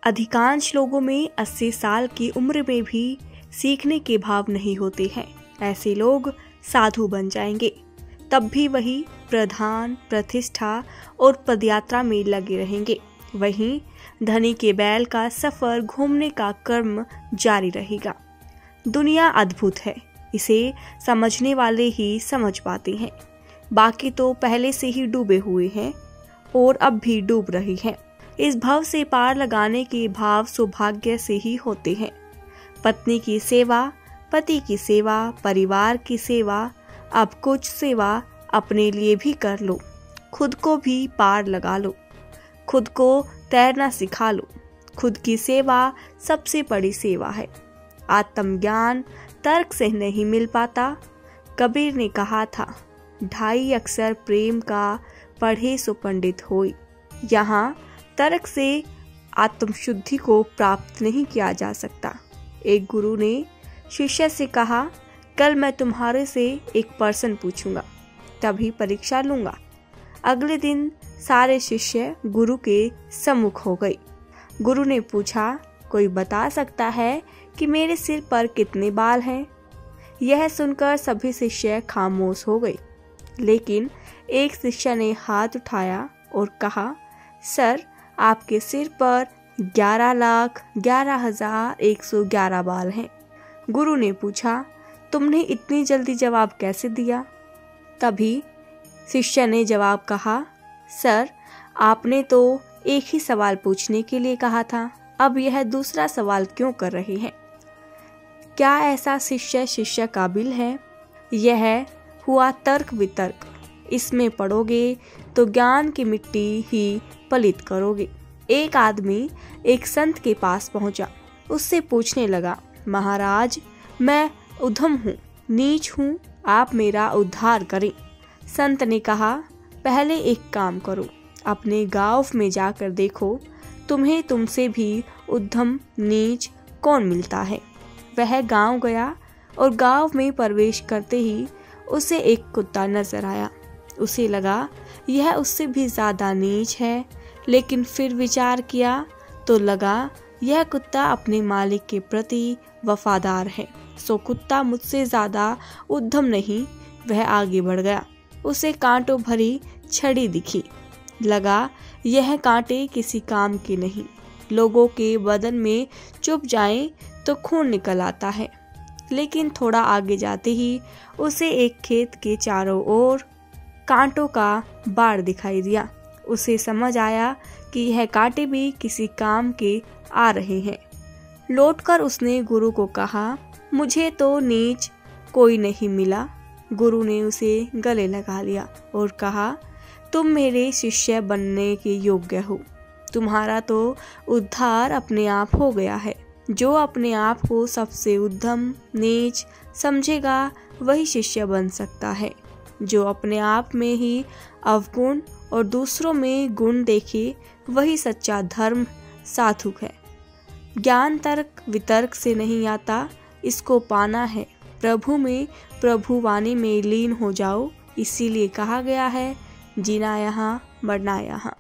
अधिकांश लोगों में 80 साल की उम्र में भी सीखने के भाव नहीं होते हैं। ऐसे लोग साधु बन जाएंगे, तब भी वही प्रधान, प्रतिष्ठा और पदयात्रा में लगे रहेंगे। वहीं धनी के बैल का सफर घूमने का कर्म जारी रहेगा। दुनिया अद्भुत है, इसे समझने वाले ही समझ पाते हैं। बाकी तो पहले से ही डूबे हुए हैं और अब भी डूब रही हैं। इस भव से पार लगाने के भाव सौभाग्य से ही होते हैं। पत्नी की सेवा, पति की सेवा, परिवार की सेवा, अब कुछ सेवा अपने लिए भी कर लो। खुद को भी पार लगा लो, खुद को तैरना सिखा लो। खुद की सेवा सबसे बड़ी सेवा है। आत्मज्ञान तर्क से नहीं मिल पाता। कबीर ने कहा था, 2.5 अक्षर प्रेम का पढ़े सो पंडित होय। यहाँ तर्क से आत्मशुद्धि को प्राप्त नहीं किया जा सकता। एक गुरु ने शिष्य से कहा, कल मैं तुम्हारे से एक प्रश्न पूछूंगा, तभी परीक्षा लूंगा। अगले दिन सारे शिष्य गुरु के सम्मुख हो गए। गुरु ने पूछा, कोई बता सकता है कि मेरे सिर पर कितने बाल हैं? यह सुनकर सभी शिष्य खामोश हो गए, लेकिन एक शिष्य ने हाथ उठाया और कहा, सर, आपके सिर पर 11,11,111 बाल हैं। गुरु ने पूछा, तुमने इतनी जल्दी जवाब कैसे दिया? तभी शिष्य ने जवाब कहा, सर, आपने तो एक ही सवाल पूछने के लिए कहा था, अब यह दूसरा सवाल क्यों कर रहे हैं? क्या ऐसा शिष्य काबिल है? यह हुआ तर्क वितर्क। इसमें पढ़ोगे तो ज्ञान की मिट्टी ही पलित करोगे। एक आदमी एक संत के पास पहुंचा। उससे पूछने लगा, महाराज, मैं उधम हूँ, नीच हूँ, आप मेरा उद्धार करें। संत ने कहा, पहले एक काम करो, अपने गांव में जाकर देखो, तुम्हें तुमसे भी उद्धम नीच कौन मिलता है। वह गांव गया और गांव में प्रवेश करते ही उसे एक कुत्ता नजर आया। उसे लगा यह उससे भी ज्यादा नीच है, लेकिन फिर विचार किया तो लगा यह कुत्ता अपने मालिक के प्रति वफादार है, सो कुत्ता मुझसे ज्यादा उद्धम नहीं। वह आगे बढ़ गया। उसे कांटों भरी छड़ी दिखी। लगा यह कांटे किसी काम के नहीं, लोगों के बदन में चुभ जाएं तो खून निकल आता है। लेकिन थोड़ा आगे जाते ही उसे एक खेत के चारों ओर कांटों का बाड़ दिखाई दिया। उसे समझ आया कि यह कांटे भी किसी काम के आ रहे हैं। लौटकर उसने गुरु को कहा, मुझे तो नीच कोई नहीं मिला। गुरु ने उसे गले लगा लिया और कहा, तुम मेरे शिष्य बनने के योग्य हो। तुम्हारा तो उद्धार अपने आप हो गया है। जो अपने आप को सबसे उद्धम नीच समझेगा वही शिष्य बन सकता है। जो अपने आप में ही अवगुण और दूसरों में गुण देखे वही सच्चा धर्म साधुक है। ज्ञान तर्क वितर्क से नहीं आता, इसको पाना है। प्रभु में, प्रभु वाणी में लीन हो जाओ। इसीलिए कहा गया है, जीना यहाँ मरना यहाँ।